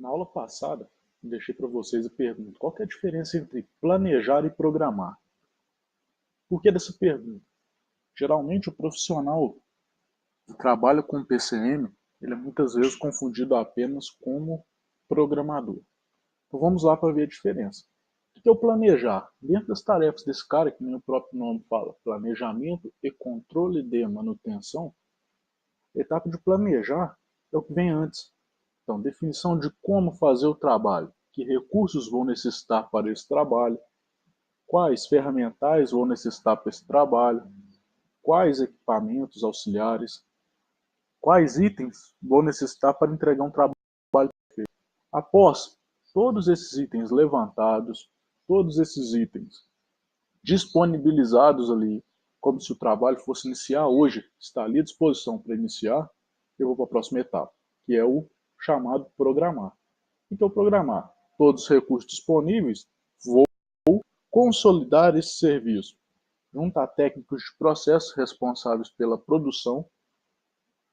Na aula passada, eu deixei para vocês a pergunta: qual que é a diferença entre planejar e programar? Por que dessa pergunta? Geralmente, o profissional que trabalha com PCM, ele é muitas vezes confundido apenas como programador. Então vamos lá para ver a diferença. O que é o planejar? Dentro das tarefas desse cara, que nem o próprio nome fala, planejamento e controle de manutenção, a etapa de planejar é o que vem antes. Então, definição de como fazer o trabalho, que recursos vou necessitar para esse trabalho, quais ferramentais vou necessitar para esse trabalho, quais equipamentos auxiliares, quais itens vou necessitar para entregar um trabalho. Após todos esses itens levantados, todos esses itens disponibilizados ali, como se o trabalho fosse iniciar hoje, está ali à disposição para iniciar, eu vou para a próxima etapa, que é o chamado programar. O que é o programar? Todos os recursos disponíveis, vou consolidar esse serviço, junto a técnicos de processo responsáveis pela produção,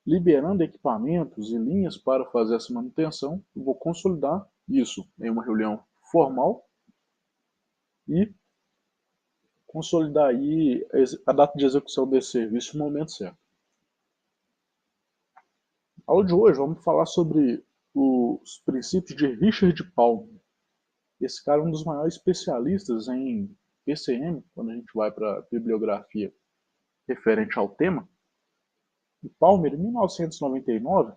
liberando equipamentos e linhas para fazer essa manutenção. Eu vou consolidar isso em uma reunião formal e consolidar aí a data de execução desse serviço no momento certo. A aula de hoje vamos falar sobre os princípios de Richard Palmer. Esse cara é um dos maiores especialistas em PCM, quando a gente vai para a bibliografia referente ao tema. E Palmer, em 1999,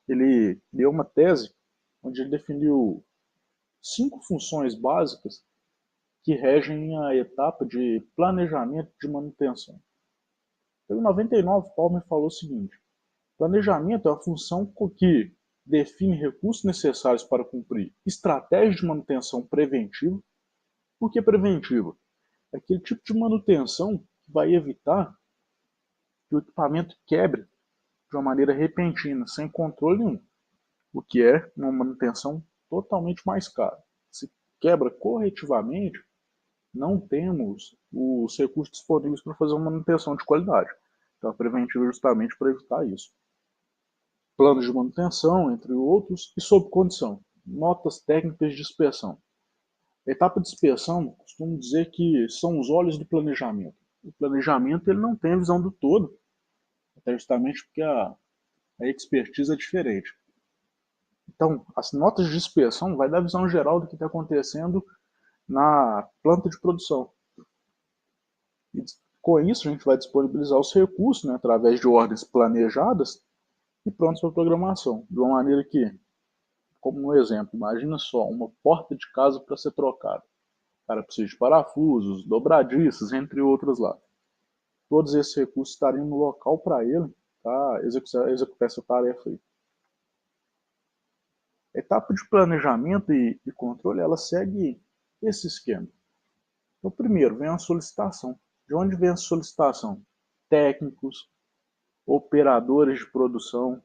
ele deu uma tese onde ele definiu 5 funções básicas que regem a etapa de planejamento de manutenção. Então, em 99, Palmer falou o seguinte: planejamento é a função que define recursos necessários para cumprir estratégias de manutenção preventiva. Por que preventiva? É aquele tipo de manutenção que vai evitar que o equipamento quebre de uma maneira repentina, sem controle nenhum, o que é uma manutenção totalmente mais cara. Se quebra corretivamente, não temos os recursos disponíveis para fazer uma manutenção de qualidade. Então, a preventiva é justamente para evitar isso. Planos de manutenção, entre outros, e sob condição. Notas técnicas de inspeção. A etapa de inspeção, costumo dizer que são os olhos do planejamento. O planejamento ele não tem a visão do todo, até justamente porque a expertise é diferente. Então, as notas de inspeção vai dar a visão geral do que está acontecendo na planta de produção. E com isso, a gente vai disponibilizar os recursos, né, através de ordens planejadas e prontos para programação. De uma maneira que, como um exemplo, imagina só, uma porta de casa para ser trocada. O cara precisa de parafusos, dobradiças, entre outros lá. Todos esses recursos estariam no local para ele executar essa tarefa aí. A etapa de planejamento e controle, ela segue esse esquema. Então, primeiro, vem a solicitação. De onde vem a solicitação? Técnicos, operadores de produção,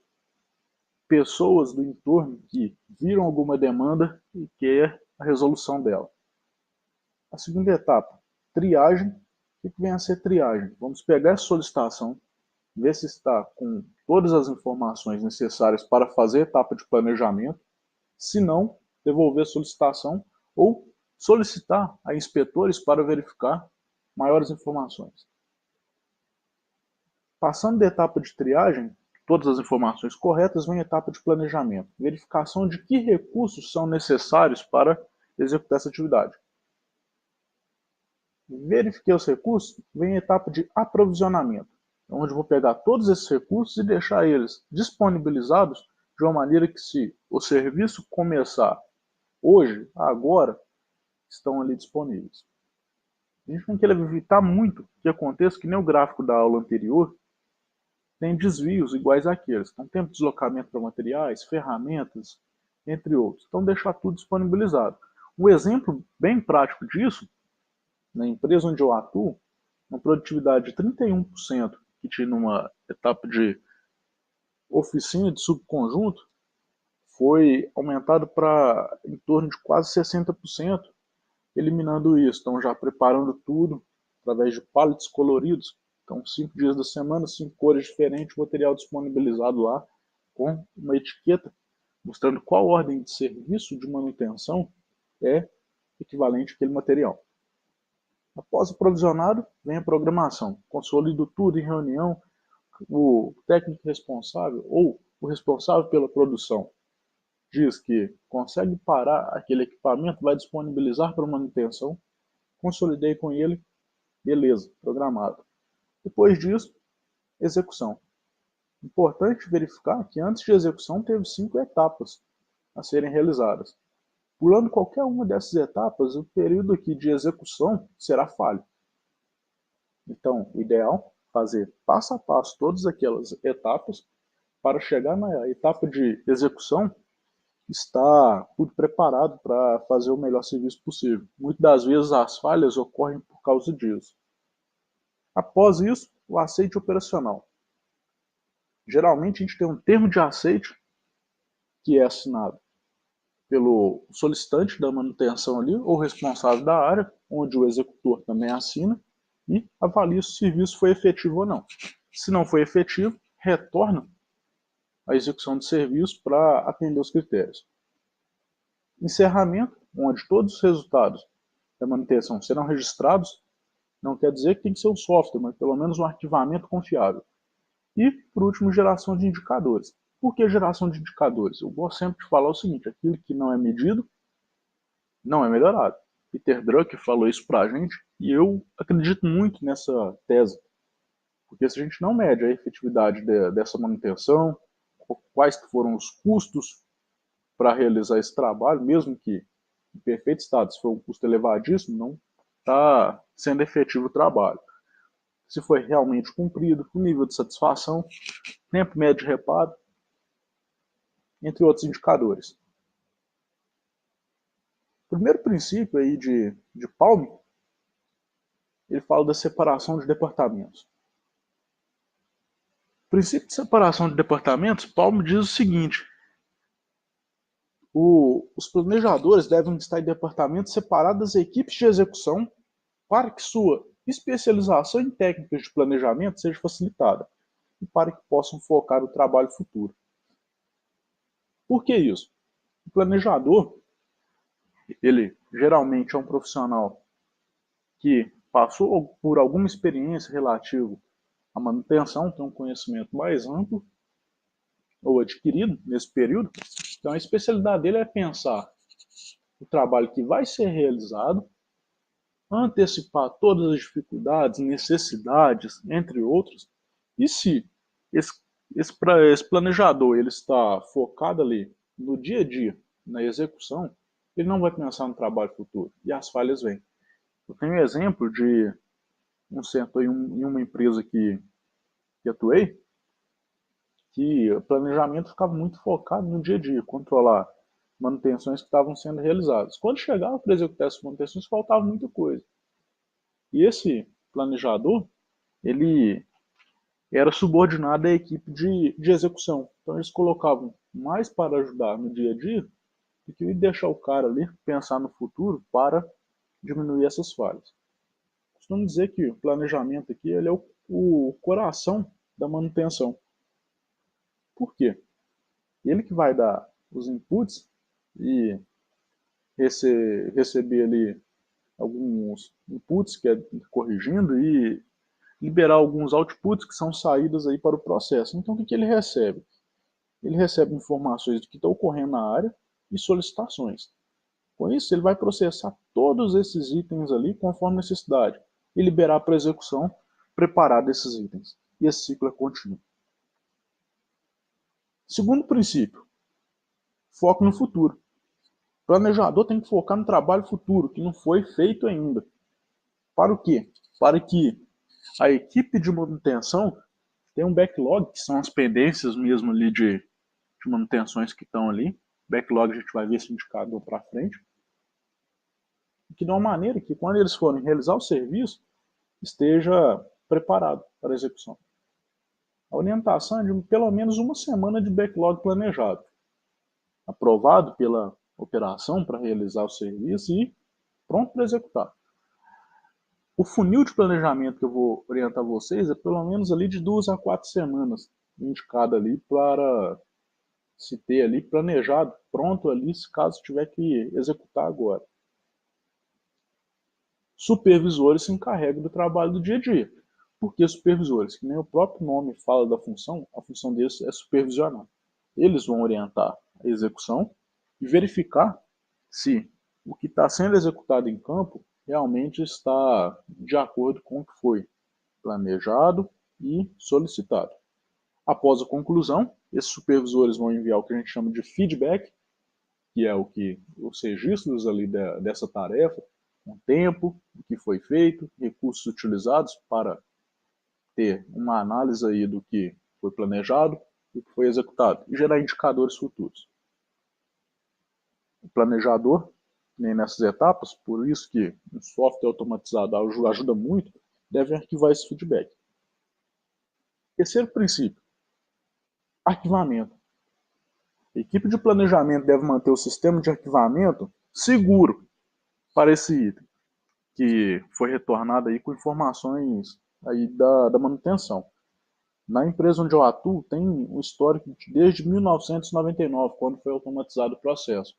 pessoas do entorno que viram alguma demanda e quer a resolução dela. A segunda etapa, triagem. O que vem a ser triagem? Vamos pegar essa solicitação, ver se está com todas as informações necessárias para fazer a etapa de planejamento. Se não, devolver a solicitação ou solicitar a inspetores para verificar maiores informações. Passando da etapa de triagem, todas as informações corretas, vem a etapa de planejamento, verificação de que recursos são necessários para executar essa atividade. Verifiquei os recursos, vem a etapa de aprovisionamento, onde vou pegar todos esses recursos e deixar eles disponibilizados de uma maneira que, se o serviço começar hoje, agora, estão ali disponíveis. A gente tem que evitar muito que aconteça que nem o gráfico da aula anterior, tem desvios iguais àqueles. Então, tempo de deslocamento para materiais, ferramentas, entre outros. Então, deixar tudo disponibilizado. Um exemplo bem prático disso, na empresa onde eu atuo, uma produtividade de 31% que tinha numa etapa de oficina de subconjunto, foi aumentado para em torno de quase 60%, eliminando isso. Então, já preparando tudo através de pallets coloridos. Então, 5 dias da semana, 5 cores diferentes, material disponibilizado lá com uma etiqueta mostrando qual ordem de serviço de manutenção é equivalente àquele material. Após o provisionado, vem a programação. Consolido tudo em reunião, o técnico responsável ou o responsável pela produção diz que consegue parar aquele equipamento, vai disponibilizar para manutenção, consolidei com ele, beleza, programado. Depois disso, execução. Importante verificar que antes de execução teve 5 etapas a serem realizadas. Pulando qualquer uma dessas etapas, o período aqui de execução será falho. Então, o ideal é fazer passo a passo todas aquelas etapas para chegar na etapa de execução estar tudo preparado para fazer o melhor serviço possível. Muitas das vezes as falhas ocorrem por causa disso. Após isso, o aceite operacional. Geralmente a gente tem um termo de aceite que é assinado pelo solicitante da manutenção ali, ou responsável da área, onde o executor também assina, e avalia se o serviço foi efetivo ou não. Se não foi efetivo, retorna a execução do serviço para atender os critérios. Encerramento, onde todos os resultados da manutenção serão registrados, não quer dizer que tem que ser um software, mas pelo menos um arquivamento confiável. E, por último, geração de indicadores. Por que geração de indicadores? Eu gosto sempre de falar o seguinte, aquilo que não é medido, não é melhorado. Peter Drucker falou isso para a gente, e eu acredito muito nessa tese. Porque se a gente não mede a efetividade dessa manutenção, quais que foram os custos para realizar esse trabalho, mesmo que em perfeito estado, se for um custo elevadíssimo, não está sendo efetivo o trabalho. Se foi realmente cumprido, o nível de satisfação, tempo médio de reparo, entre outros indicadores. O primeiro princípio aí de Palm, ele fala da separação de departamentos. O princípio de separação de departamentos, Palm diz o seguinte: os planejadores devem estar em departamentos separados das equipes de execução para que sua especialização em técnicas de planejamento seja facilitada e para que possam focar o trabalho futuro. Por que isso? O planejador, ele geralmente é um profissional que passou por alguma experiência relativa à manutenção, tem um conhecimento mais amplo ou adquirido nesse período. Então a especialidade dele é pensar o trabalho que vai ser realizado, antecipar todas as dificuldades, necessidades, entre outros, e se esse planejador ele está focado ali no dia a dia, na execução, ele não vai pensar no trabalho futuro, e as falhas vêm. Eu tenho um exemplo de um centro em uma empresa que atuei, que o planejamento ficava muito focado no dia a dia, controlar manutenções que estavam sendo realizadas. Quando chegava para executar essas manutenções, faltava muita coisa. E esse planejador, ele era subordinado à equipe de execução. Então eles colocavam mais para ajudar no dia a dia do que deixar o cara ali pensar no futuro para diminuir essas falhas. Costumo dizer que o planejamento aqui ele é o coração da manutenção. Por quê? Ele que vai dar os inputs e receber ali alguns inputs que é corrigindo e liberar alguns outputs que são saídas aí para o processo. Então o que ele recebe? Ele recebe informações do que está ocorrendo na área e solicitações. Com isso, ele vai processar todos esses itens ali conforme necessidade e liberar para execução preparado esses itens. E esse ciclo é contínuo. Segundo princípio, foco no futuro. O planejador tem que focar no trabalho futuro, que não foi feito ainda. Para o quê? Para que a equipe de manutenção tenha um backlog, que são as pendências mesmo ali de manutenções que estão ali. Backlog a gente vai ver esse indicador para frente. Que de uma maneira que quando eles forem realizar o serviço, esteja preparado para a execução. A orientação é de pelo menos uma semana de backlog planejado, aprovado pela operação para realizar o serviço e pronto para executar. O funil de planejamento que eu vou orientar vocês é pelo menos ali de 2 a 4 semanas indicado ali para se ter ali planejado, pronto ali, se caso tiver que executar agora. Supervisores se encarregam do trabalho do dia a dia. Porque supervisores, que nem o próprio nome fala da função, a função deles é supervisionar. Eles vão orientar a execução e verificar se o que está sendo executado em campo realmente está de acordo com o que foi planejado e solicitado. Após a conclusão, esses supervisores vão enviar o que a gente chama de feedback, que é os registros ali dessa tarefa, com tempo, o que foi feito, recursos utilizados para ter uma análise aí do que foi planejado e o que foi executado, e gerar indicadores futuros. O planejador, nem nessas etapas, por isso que um software automatizado ajuda muito, deve arquivar esse feedback. Terceiro princípio, arquivamento. A equipe de planejamento deve manter o sistema de arquivamento seguro para esse item, que foi retornado aí com informações aí da manutenção. Na empresa onde eu atuo, tem um histórico desde 1999, quando foi automatizado o processo.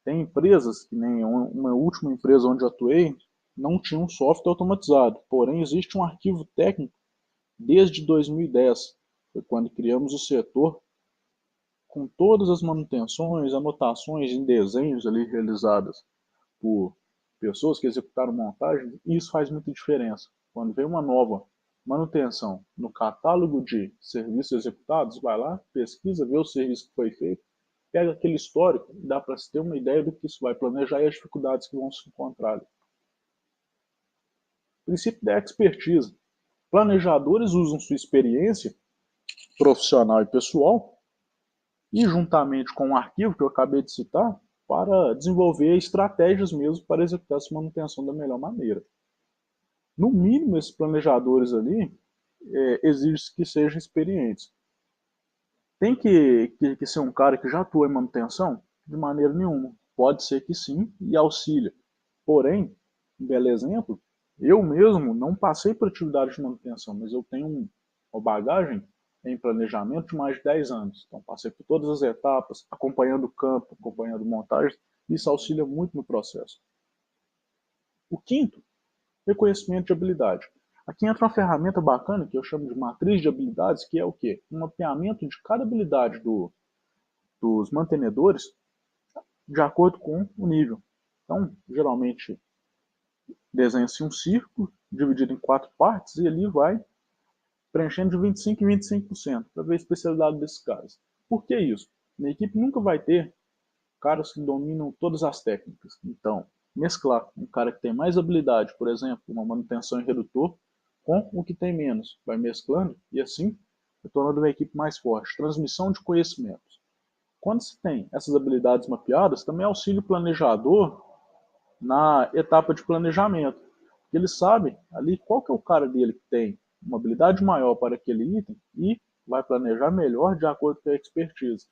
Tem empresas, que nem uma última empresa onde eu atuei, não tinha um software automatizado, porém existe um arquivo técnico desde 2010, foi quando criamos o setor, com todas as manutenções, anotações em desenhos ali realizadas por pessoas que executaram montagem, e isso faz muita diferença. Quando vem uma nova manutenção no catálogo de serviços executados, vai lá, pesquisa, vê o serviço que foi feito, pega aquele histórico e dá para se ter uma ideia do que isso vai planejar e as dificuldades que vão se encontrar ali. Princípio da expertise. Planejadores usam sua experiência profissional e pessoal e, juntamente com o arquivo que eu acabei de citar, para desenvolver estratégias mesmo para executar essa manutenção da melhor maneira. No mínimo, esses planejadores ali exige que sejam experientes. Tem que ser um cara que já atua em manutenção? De maneira nenhuma. Pode ser que sim e auxilia. Porém, um belo exemplo, eu mesmo não passei por atividade de manutenção, mas eu tenho uma bagagem em planejamento de mais de 10 anos. Então, passei por todas as etapas, acompanhando o campo, acompanhando montagem. Isso auxilia muito no processo. O quinto, reconhecimento de habilidade. Aqui entra uma ferramenta bacana que eu chamo de matriz de habilidades, que é o quê? Um mapeamento de cada habilidade dos mantenedores de acordo com o nível. Então, geralmente, desenha-se um círculo dividido em 4 partes e ali vai preenchendo de 25% em 25% para ver a especialidade desses caras. Por que isso? Na equipe nunca vai ter caras que dominam todas as técnicas. Então, mesclar um cara que tem mais habilidade, por exemplo, uma manutenção em redutor, com o que tem menos. Vai mesclando e assim tornando uma equipe mais forte. Transmissão de conhecimentos. Quando se tem essas habilidades mapeadas, também auxilia o planejador na etapa de planejamento. Porque ele sabe ali qual que é o cara dele que tem uma habilidade maior para aquele item e vai planejar melhor de acordo com a expertise.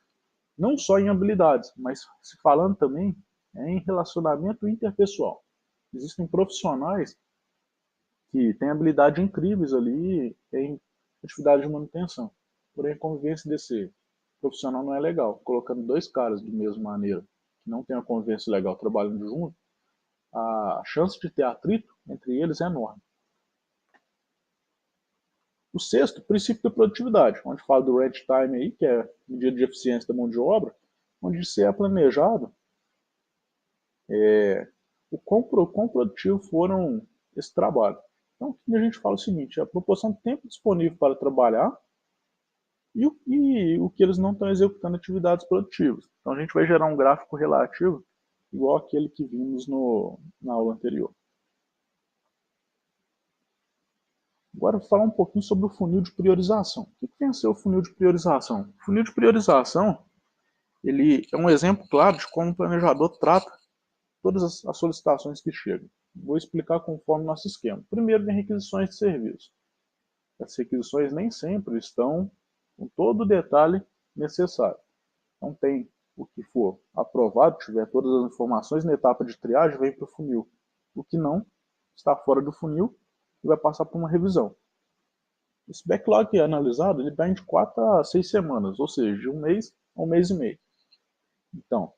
Não só em habilidades, mas se falando também em relacionamento interpessoal. Existem profissionais que têm habilidades incríveis ali em atividade de manutenção. Porém, a convivência desse profissional não é legal. Colocando dois caras de mesma maneira, que não tem uma convivência legal trabalhando junto, a chance de ter atrito entre eles é enorme. O sexto, princípio da produtividade, onde fala do red time aí, que é medida de eficiência da mão de obra, onde se é planejado o quão produtivo foram esse trabalho. Então, aqui a gente fala o seguinte, a proporção de tempo disponível para trabalhar e o que eles não estão executando atividades produtivas. Então, a gente vai gerar um gráfico relativo igual aquele que vimos na aula anterior. Agora, vou falar um pouquinho sobre o funil de priorização. O que tem a ser o funil de priorização? O funil de priorização ele é um exemplo claro de como o planejador trata todas as solicitações que chegam. Vou explicar conforme nosso esquema. Primeiro, vem requisições de serviço. As requisições nem sempre estão com todo o detalhe necessário. Então, tem o que for aprovado, tiver todas as informações na etapa de triagem, vem para o funil. O que não está fora do funil e vai passar por uma revisão. Esse backlog analisado ele vai de 4 a 6 semanas, ou seja, de um mês a 1 mês e meio. Então,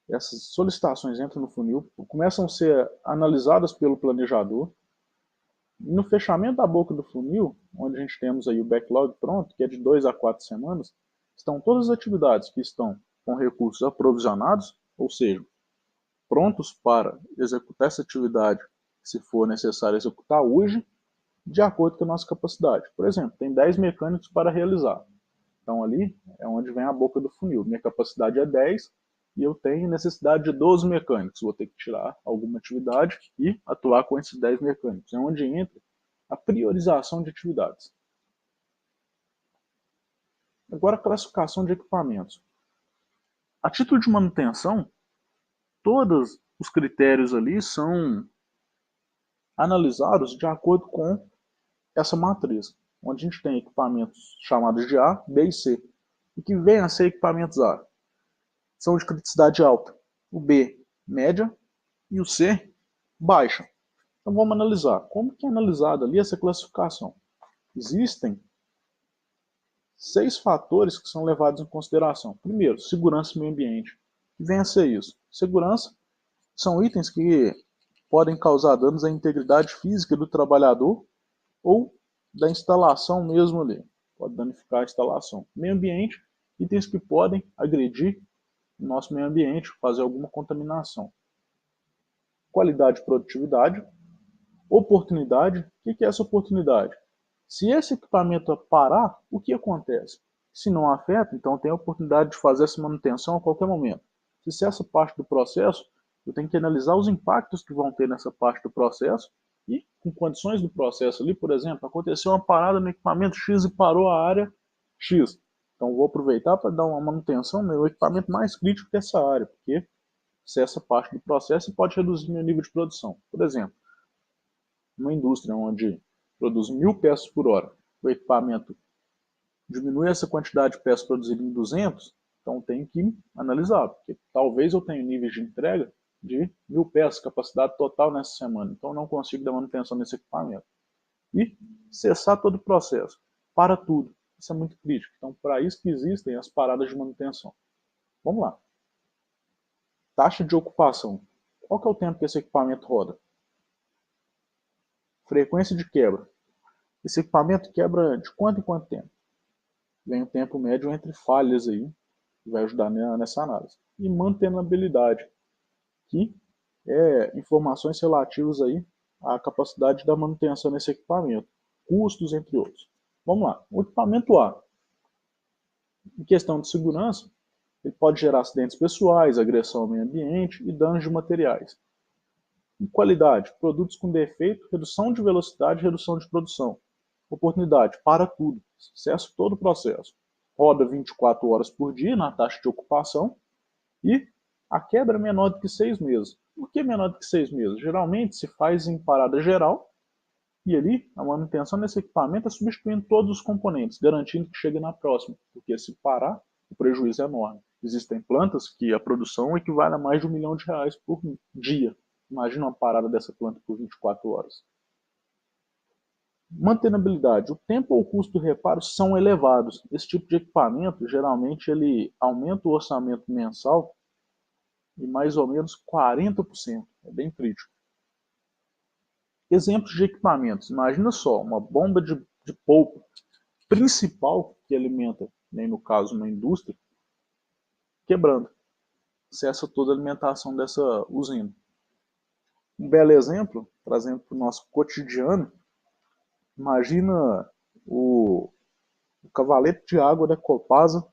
essas solicitações entram no funil, começam a ser analisadas pelo planejador. No fechamento da boca do funil, onde a gente temos aí o backlog pronto, que é de 2 a 4 semanas, estão todas as atividades que estão com recursos aprovisionados, ou seja, prontos para executar essa atividade, se for necessário executar hoje, de acordo com a nossa capacidade. Por exemplo, tem 10 mecânicos para realizar. Então ali é onde vem a boca do funil. Minha capacidade é 10 e eu tenho necessidade de 12 mecânicos. Vou ter que tirar alguma atividade e atuar com esses 10 mecânicos. É onde entra a priorização de atividades. Agora a classificação de equipamentos. A título de manutenção, todos os critérios ali são analisados de acordo com essa matriz, onde a gente tem equipamentos chamados de A, B e C. O que vem a ser equipamentos A são de criticidade alta, o B, média, e o C, baixa. Então vamos analisar. Como que é analisada ali essa classificação? Existem 6 fatores que são levados em consideração. Primeiro, segurança e meio ambiente. O que vem a ser isso? Segurança são itens que podem causar danos à integridade física do trabalhador ou da instalação mesmo ali. Pode danificar a instalação. Meio ambiente, itens que podem agredir o nosso meio ambiente, fazer alguma contaminação. Qualidade e produtividade. Oportunidade. O que é essa oportunidade? Se esse equipamento parar, o que acontece? Se não afeta, então tem a oportunidade de fazer essa manutenção a qualquer momento. Se essa parte do processo, eu tenho que analisar os impactos que vão ter nessa parte do processo e com condições do processo ali, por exemplo, aconteceu uma parada no equipamento X e parou a área X. Então vou aproveitar para dar uma manutenção no meu equipamento mais crítico que essa área, porque se essa parte do processo pode reduzir meu nível de produção. Por exemplo, uma indústria onde produz 1000 peças por hora, o equipamento diminui essa quantidade de peças produzidas em 200, então tem que analisar, porque talvez eu tenha níveis de entrega de 1000 peças, capacidade total nessa semana, então não consigo dar manutenção nesse equipamento. E cessar todo o processo, para tudo, isso é muito crítico, então para isso que existem as paradas de manutenção. Vamos lá. Taxa de ocupação. Qual que é o tempo que esse equipamento roda? Frequência de quebra. Esse equipamento quebra de quanto em quanto tempo? Vem o tempo médio entre falhas aí, que vai ajudar nessa análise. E mantenabilidade, que é informações relativas aí à capacidade da manutenção desse equipamento, custos, entre outros. Vamos lá, o equipamento A. Em questão de segurança, ele pode gerar acidentes pessoais, agressão ao meio ambiente e danos de materiais. Em qualidade, produtos com defeito, redução de velocidade, redução de produção. Oportunidade, para tudo, sucesso todo o processo. Roda 24 horas por dia na taxa de ocupação e a quebra é menor do que 6 meses. Por que menor do que 6 meses? Geralmente se faz em parada geral e ali a manutenção desse equipamento é substituindo todos os componentes, garantindo que chegue na próxima, porque se parar, o prejuízo é enorme. Existem plantas que a produção equivale a mais de R$1 milhão por dia. Imagina uma parada dessa planta por 24 horas. Mantenabilidade. O tempo ou o custo do reparo são elevados. Esse tipo de equipamento, geralmente, ele aumenta o orçamento mensal em mais ou menos 40%. É bem crítico. Exemplos de equipamentos. Imagina só, uma bomba de polpa principal que alimenta, nem no caso uma indústria, quebrando. Cessa toda a alimentação dessa usina. Um belo exemplo, trazendo para o nosso cotidiano, imagina o cavalete de água da Copasa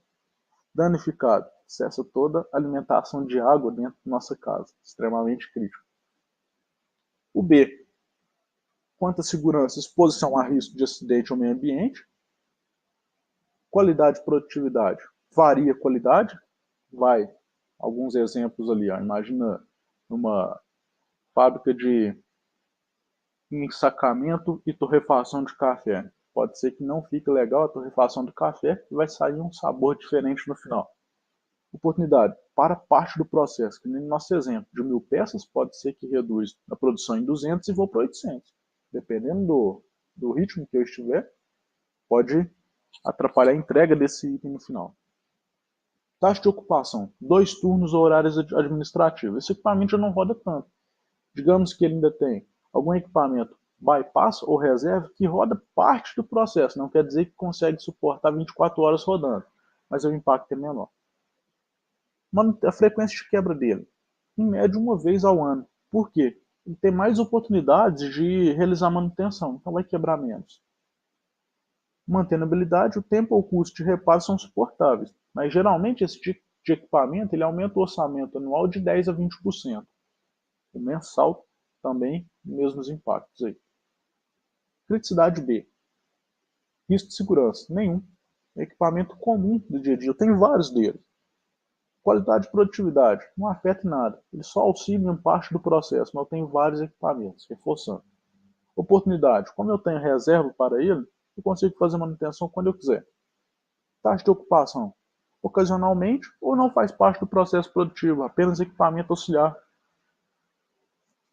danificado. Cessa toda a alimentação de água dentro da nossa casa. Extremamente crítico. O B. Quanto à segurança, exposição a risco de acidente ao meio ambiente. Qualidade e produtividade. Varia a qualidade. Vai. Alguns exemplos ali. Ó. Imagina uma fábrica de ensacamento e torrefação de café. Pode ser que não fique legal a torrefação do café e vai sair um sabor diferente no final. Oportunidade para parte do processo, que nem no nosso exemplo, de 1000 peças, pode ser que reduz a produção em 200 e vou para 800. Dependendo do ritmo que eu estiver, pode atrapalhar a entrega desse item no final. Taxa de ocupação, 2 turnos ou horários administrativos. Esse equipamento já não roda tanto. Digamos que ele ainda tem algum equipamento bypass ou reserva que roda parte do processo, não quer dizer que consegue suportar 24 horas rodando, mas o impacto é menor. A frequência de quebra dele, em média uma vez ao ano. Por quê? Ele tem mais oportunidades de realizar manutenção, então vai quebrar menos. Mantenabilidade, o tempo ou o custo de reparo são suportáveis, mas geralmente esse tipo de equipamento ele aumenta o orçamento anual de 10 a 20%. O mensal também, mesmos impactos aí. Criticidade B. Risco de segurança, nenhum. Equipamento comum do dia a dia, eu tenho vários deles. Qualidade e produtividade, não afeta em nada. Ele só auxilia em parte do processo, mas eu tenho vários equipamentos, reforçando. Oportunidade, como eu tenho reserva para ele, eu consigo fazer manutenção quando eu quiser. Taxa de ocupação, ocasionalmente ou não faz parte do processo produtivo, apenas equipamento auxiliar.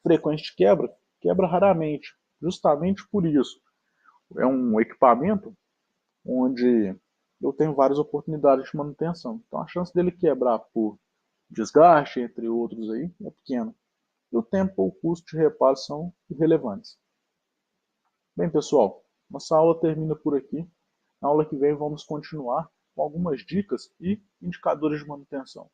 Frequência de quebra, quebra raramente, justamente por isso. É um equipamento onde eu tenho várias oportunidades de manutenção. Então a chance dele quebrar por desgaste, entre outros aí, é pequena. E o tempo ou o custo de reparo são irrelevantes. Bem, pessoal, nossa aula termina por aqui. Na aula que vem vamos continuar com algumas dicas e indicadores de manutenção.